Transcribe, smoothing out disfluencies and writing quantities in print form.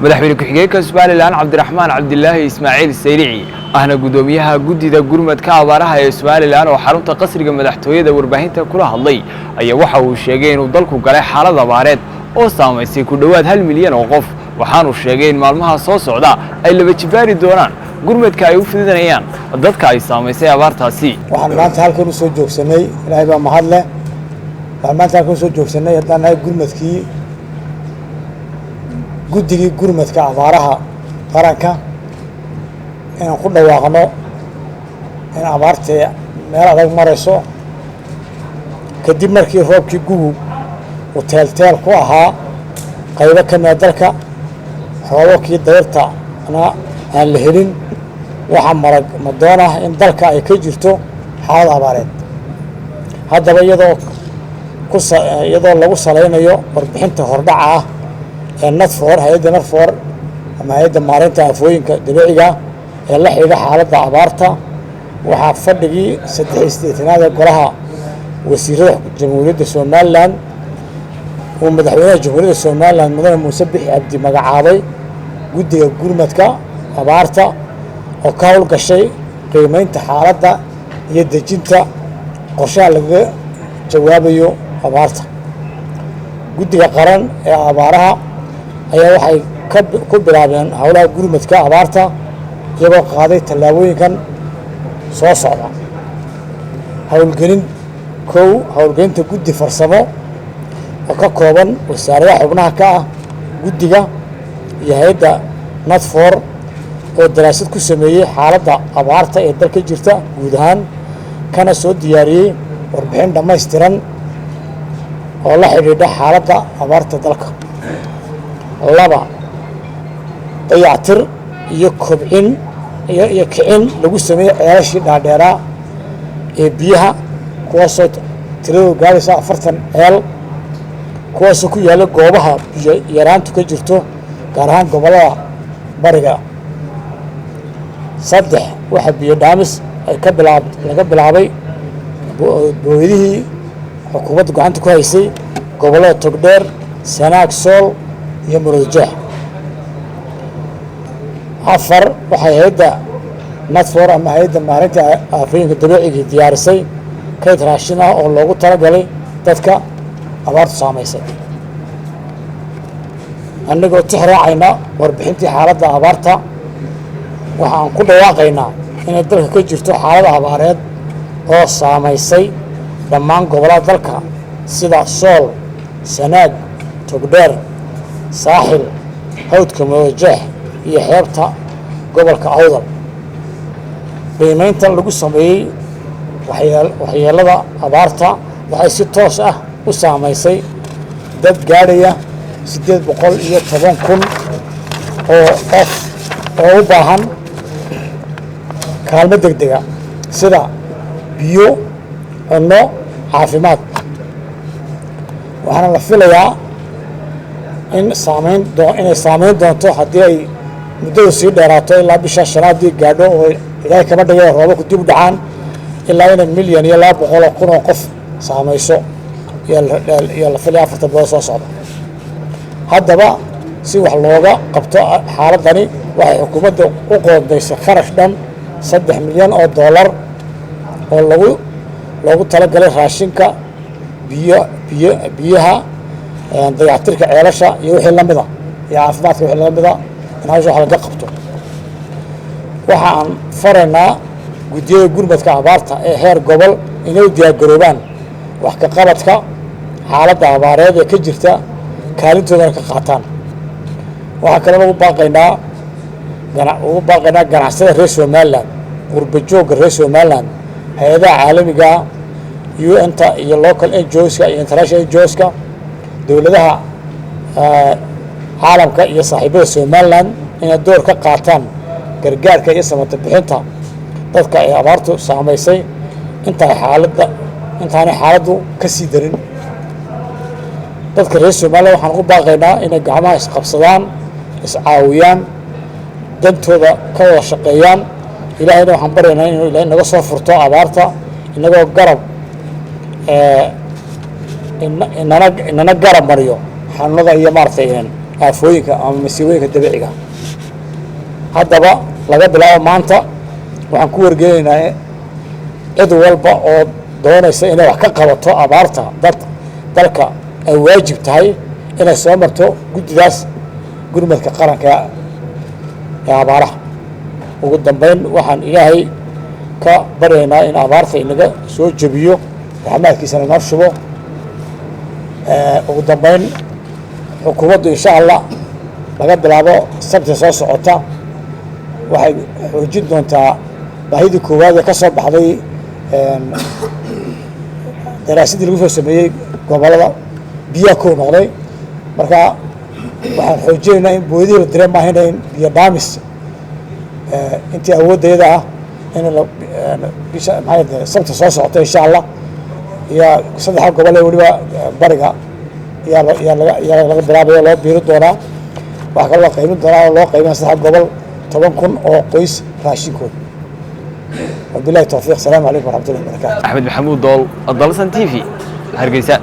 madaxweyne ku-xigeenka Soomaaliland Cabdiraxmaan Cabdilaahi Ismaaciil Sayrici ahna gudoomiyaha guddida gurmadka abaaraha ee Soomaaliland oo xarunta qasriga madaxtooyada warbaahinta kula hadlay ayaa waxa uu sheegay inuu dalku galay xaalad abaareed oo saameysay ku dhawaad 1 milyan oo qof waxaanu sheegay in maalmaha soo socda ay laba jibaari doonaan gurmadka ay u fidinayaan dadka ay saameysay abaartaasi waxaan maanta halkan u soo joogsanay ilaahay baa mahad leh waxaan maanta halkan u soo joogsanay haddaan nahay gurmadkii guddigii gurmadka abaaraha qaranka inaan ku dhawaaqno in abaartay meel adag marayso kadib markii roobkii gugu uu teelteel ku ahaa qaybo ka mid dalka roobabkii dayrtana aan la helin waxaa marag madoon ah in dalka ay ka jirto xaalad abaareed haddaba iyadoo lagu salaynayo warbixinta hordhaca ah ee NADFOR hay'adda NADFOR ama hay'adda maareynta aafooyinka dabiiciga ee la xidhiidha xaaladda abaarta waxaa fadhigii 83aad ee golaha wasiirada jamhuuriyadda Soomaaliland uu madaxweynaha jamhuuriyadda Soomaaliland mudane Muuse Bixi Cabdi magacaabay guddiga gurmadka abaarta oo ka howlgashay qiimeynta xaaladda iyo dejinta qorshaha laga jawaabayo abaarta guddiga qaran ee abaaraha ayaa waxay ku bilaabeen howlaha gurmadka abaarta iyagoo qaaday tallaabooyinkan soo socda howlgelinta guddi farsamo oo ka kooban wasaaradaha xubnaha ka ah guddiga iyo hay'adda NADFOR oo daraasad ku sameeyey xaaladda abaarta ee dalka jirta guud ahaan kana soo diyaariyey warbixin dhammaystiran oo la xidhiidha xaaladda abaarta dalka 2 dayactir iyo kobcin iyo kicin lagu sameeyey ceelashii dhaadheeraa ee biyaha kuwaasoo tiradoodu gaaraysa 40 ceel kuwaasoo ku yaalla goobaha biyo yaraantu ka jirto gaar ahaan gobollada bariga 3 waxaa biyo dhaamis ay laga bilaabay booydihii xukuumadda gacanta ku haysay gobollada Togdheer Sanaag Sool iyo Muruujeex 4 waxay hay'adda NADFOR ama hay'adda maareynta aafooyinka dabiiciga diyaarisay kayd raashin ah oo loogu talagalay dadka abaartu saameysay annagoo tixraacayna warbixintii xaaladda abaarta waxaan ku dhawaaqaynaa inay dalka ka jirto xaalad abaareed oo saameysay dhammaan gobollada dalka sida Sool Sanaag Togdheer Saaxil Hawdka Muruujeex iyo xeebta gobolka Awdal qiimeyntan lagu sameeyey waxyeelada abaarta waxay si toos ah u saameysay dad gaadhaya 810,000 oo qof oo u baahan kaalmo degdega sida biyo cunno caafimaad waxaana la filayaa inay saameyn doonto haddii ay muddadu sii dheeraato ilaa bisha 5aad gaadho oo ilaahay kama dhigay roobabku dib u dhacaan ilaa inay 1 milyan iyo 200,000 oo qof saameyso iyo la filaya 4 bilood soo socda haddaba si wax looga qabto xaaladani waxay xukuumadda u qoondaysay kharash dhan $3 milyan oo oo loogu talagalay raashinka biyaha dayactirka ceelasha iyo wixii la mida iyo caafimaadka wixii la mida in hawsha wax laga qabto waxaan faraynaa guddiyada gurmadka abaarta ee heer gobol inay diyaargaroobaan wax ka qabadka xaaladda abaareed ee ka jirta kaalintoodana ka qaataan waxaa kaloo ugu baaqaynaa ganacsada reer Soomaaliland qurba-joogga reer Soomaaliland hay'adaha caalamiga UN-ta iyo local NGOs-ka iyo international NGOs-ka dowladaha caalamka iyo saaxiibada Soomaaliland inay door ka qaataan gargaarka iyo samata bixinta dadka ay abaartu saameysay intaanay xaaladdu ka sii darin dadka reer Soomaaliland waxaan ugu baaqaynaa inay gacmaha isqabsadaan iscaawiyaan dantooda ka wada shaqeeyaan ilaahayna waxaan baryaynaa inuu ilaahay naga soo furto abaarta inagoo garab inana garab mariyo xanuunada iyo maartay aafooyinka ama masiibooyinka dabiiciga. haddaba laga bilaabo maanta waxaan ku wargelinaynaa cid walba oo doonaysa inay wax ka qabato abaarta dalka ay waajib tahay inay soo marto guddidaas gurmadka qaranka ee abaaraha. ugu dambayn waxaan ilaahay ka baryaynaa in abaarta inaga soo jebiyo raxmaadkiisana noo shubo. ugu dambayn xukuumaddu insha allah laga bilaabo sabti soo socota waxay xoojin doontaa baahidii koowaad ee ka soo baxday daraasadii lagu soo sameeyey gobollada biyaha kow noqday. marka waxaan xoojinaynaa in boodihii la diray maahayna in biyo dhaamis intii awooddeeda ah in bisha maxay sabti soo socota insha allah iyo 3 gobol ee weliba bariga yaa laga bilaabayo loo biiri doonaa. waxaa kaloo la qaybin doonaa oo loo qaybina 3 gobol 10,000 oo qoys raashinkood. wabillahi tawfiiq. asalaamu calaykum waraxmatullahi wabarakaatu. axmed maxamuud dool, Dalsan TV, Hargeysa.